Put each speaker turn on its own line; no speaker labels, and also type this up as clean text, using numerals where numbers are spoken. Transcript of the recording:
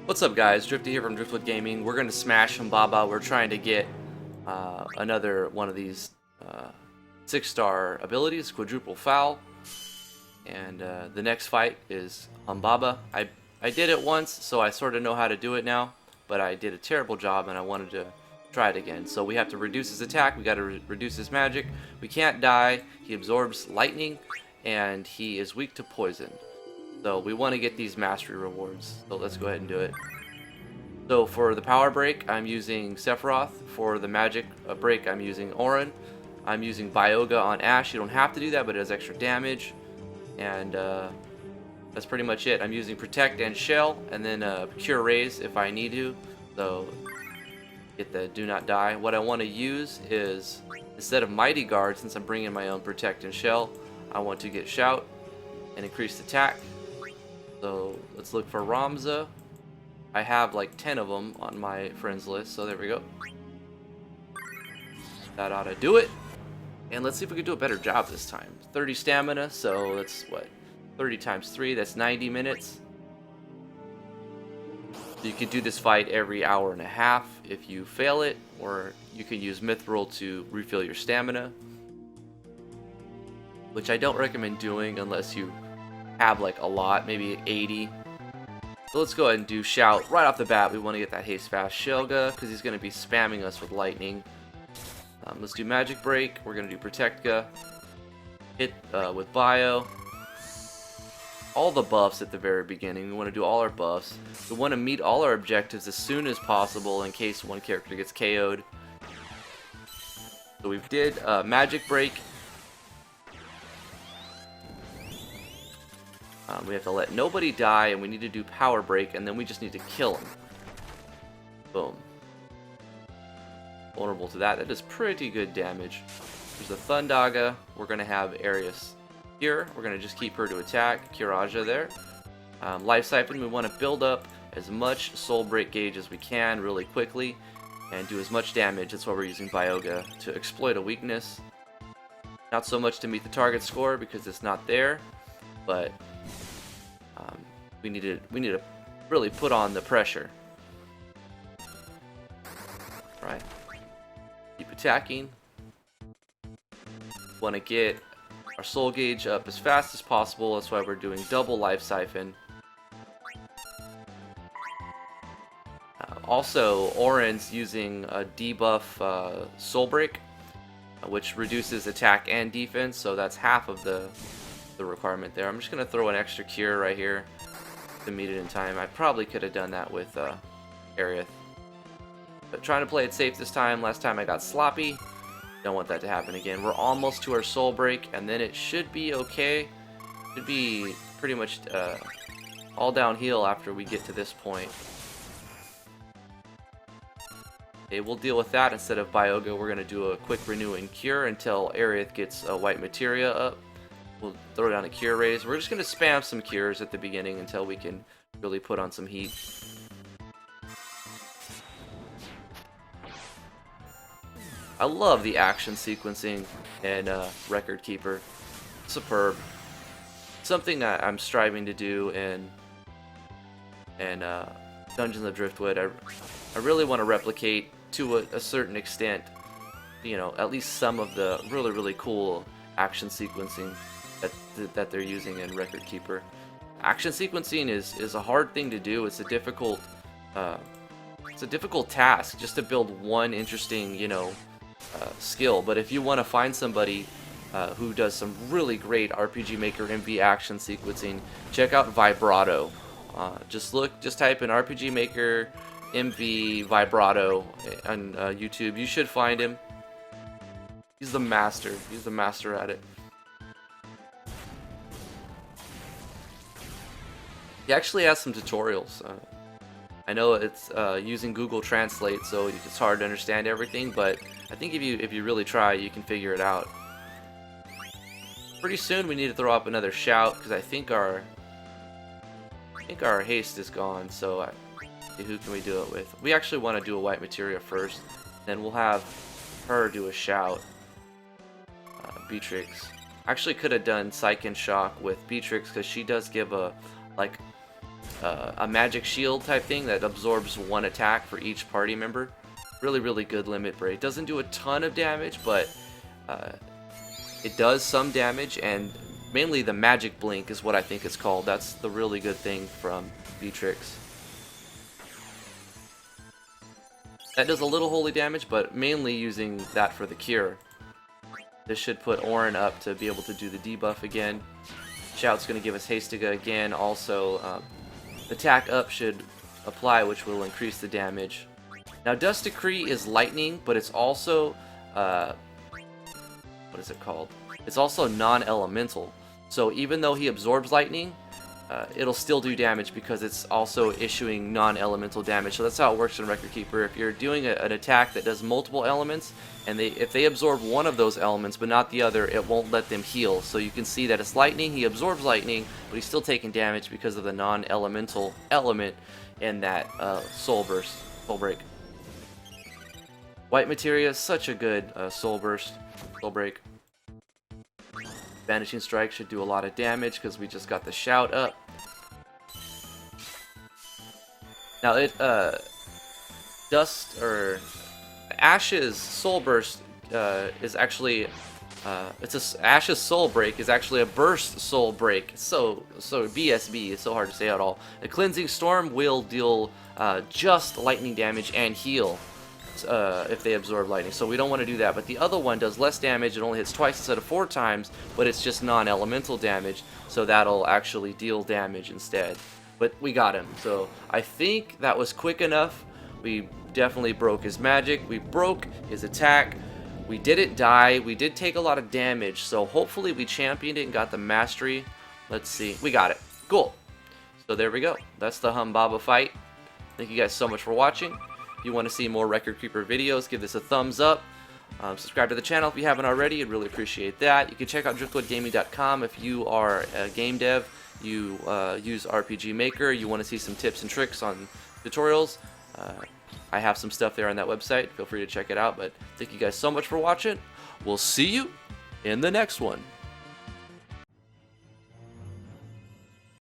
What's up, guys? Drifty here from Driftwood Gaming. We're gonna smash Humbaba. We're trying to get another one of these 6-star abilities, quadruple foul. And the next fight is Humbaba. I did it once, so I sort of know how to do it now, but I did a terrible job and I wanted to try it again. So we have to reduce his attack, we got to reduce his magic. We can't die, he absorbs lightning, and he is weak to poison. So we want to get these mastery rewards, so let's go ahead and do it. So for the power break, I'm using Sephiroth. For the magic break, I'm using Auron. I'm using Bioga on Ash. You don't have to do that, but it does extra damage. And that's pretty much it. I'm using Protect and Shell, and then Cure Raise if I need to. So get the Do Not Die. What I want to use is, instead of Mighty Guard, since I'm bringing my own Protect and Shell, I want to get Shout and increased attack. So let's look for Ramza. I have like 10 of them on my friends list, so there we go. That ought to do it. And let's see if we can do a better job this time. 30 stamina, so that's what? 30 times 3, that's 90 minutes. So you can do this fight every hour and a half if you fail it, or you can use Mithril to refill your stamina, which I don't recommend doing unless you have like a lot, maybe 80. So let's go ahead and do Shout right off the bat. We want to get that haste fast Shelga because he's going to be spamming us with lightning. Let's do Magic Break. We're going to do Protectga. Hit with Bio. All the buffs at the very beginning. We want to do all our buffs. We want to meet all our objectives as soon as possible in case one character gets KO'd. So we did Magic Break. We have to let nobody die, and we need to do Power Break, and then we just need to kill him. Boom. Vulnerable to that. That is pretty good damage. There's the Thundaga. We're going to have Arius here. We're going to just keep her to attack. Kiraja there. Life Siphon. We want to build up as much Soul Break gauge as we can really quickly and do as much damage. That's why we're using Bioga, to exploit a weakness. Not so much to meet the target score because it's not there, but we need to really put on the pressure. Right. Keep attacking. Want to get our soul gauge up as fast as possible. That's why we're doing double life siphon. Also, Auron's using a debuff soul break, which reduces attack and defense. So that's half of the requirement there. I'm just gonna throw an extra cure right here to meet it in time. I probably could have done that with Erik, but trying to play it safe this time. Last time I got sloppy. Don't want that to happen again. We're almost to our soul break, and then it should be okay. Should be pretty much all downhill after we get to this point. Okay, we'll deal with that. Instead of Bioga, we're gonna do a quick renew and cure until Erik gets a white materia up. We'll throw down a cure raise. We're just going to spam some cures at the beginning until we can really put on some heat. I love the action sequencing in Record Keeper. Superb. Something that I'm striving to do in Dungeons of Driftwood. I really want to replicate to a certain extent, you know, at least some of the really cool action sequencing that they're using in Record Keeper. Action sequencing is a hard thing to do. It's a difficult task just to build one interesting, you know, skill. But if you want to find somebody who does some really great RPG Maker MV action sequencing, check out Vibrato. Just type in RPG Maker MV Vibrato on YouTube. You should find him. He's the master. He's the master at it. He actually has some tutorials. I know it's using Google Translate, so it's hard to understand everything, but I think if you really try, you can figure it out. Pretty soon we need to throw up another shout because I think our haste is gone. So who can we do it with? We actually want to do a white materia first, then we'll have her do a shout. Beatrix. Actually could have done Psych and Shock with Beatrix because she does give a like a magic shield type thing that absorbs 1 attack for each party member. Really, really good limit break. Doesn't do a ton of damage, but it does some damage, and mainly the magic blink is what I think it's called. That's the really good thing from Beatrix. That does a little holy damage, but mainly using that for the cure. This should put Orin up to be able to do the debuff again. Shout's going to give us Hastiga again. Also, attack up should apply, which will increase the damage. Now, Dust Decree is lightning, but it's also what is it called? It's also non-elemental. So even though he absorbs lightning, it'll still do damage because it's also issuing non-elemental damage. So that's how it works in Record Keeper. If you're doing an attack that does multiple elements, and if they absorb one of those elements but not the other, it won't let them heal. So you can see that it's lightning, he absorbs lightning, but he's still taking damage because of the non-elemental element in that Soul Burst, Soul Break. White Materia is such a good Soul Burst, Soul Break. Vanishing Strike should do a lot of damage because we just got the shout up. Now Ash's Soul Burst is actually Ash's Soul Break is actually a Burst Soul Break. So BSB is so hard to say at all. A Cleansing Storm will deal just lightning damage and heal if they absorb lightning, so we don't want to do that. But the other one does less damage. It only hits twice instead of 4 times, but it's just non-elemental damage, so that'll actually deal damage instead. But we got him, so I think that was quick enough. We definitely broke his magic, we broke his attack, we didn't die, we did take a lot of damage, so hopefully we championed it and got the mastery. Let's see, we got it. Cool. So there we go. That's the Humbaba fight. Thank you guys so much for watching. If you want to see more Record Creeper videos, give this a thumbs up. Subscribe to the channel if you haven't already. I'd really appreciate that. You can check out driftwoodgaming.com if you are a game dev, you use RPG Maker, you want to see some tips and tricks on tutorials. I have some stuff there on that website. Feel free to check it out. But thank you guys so much for watching. We'll see you in the next one.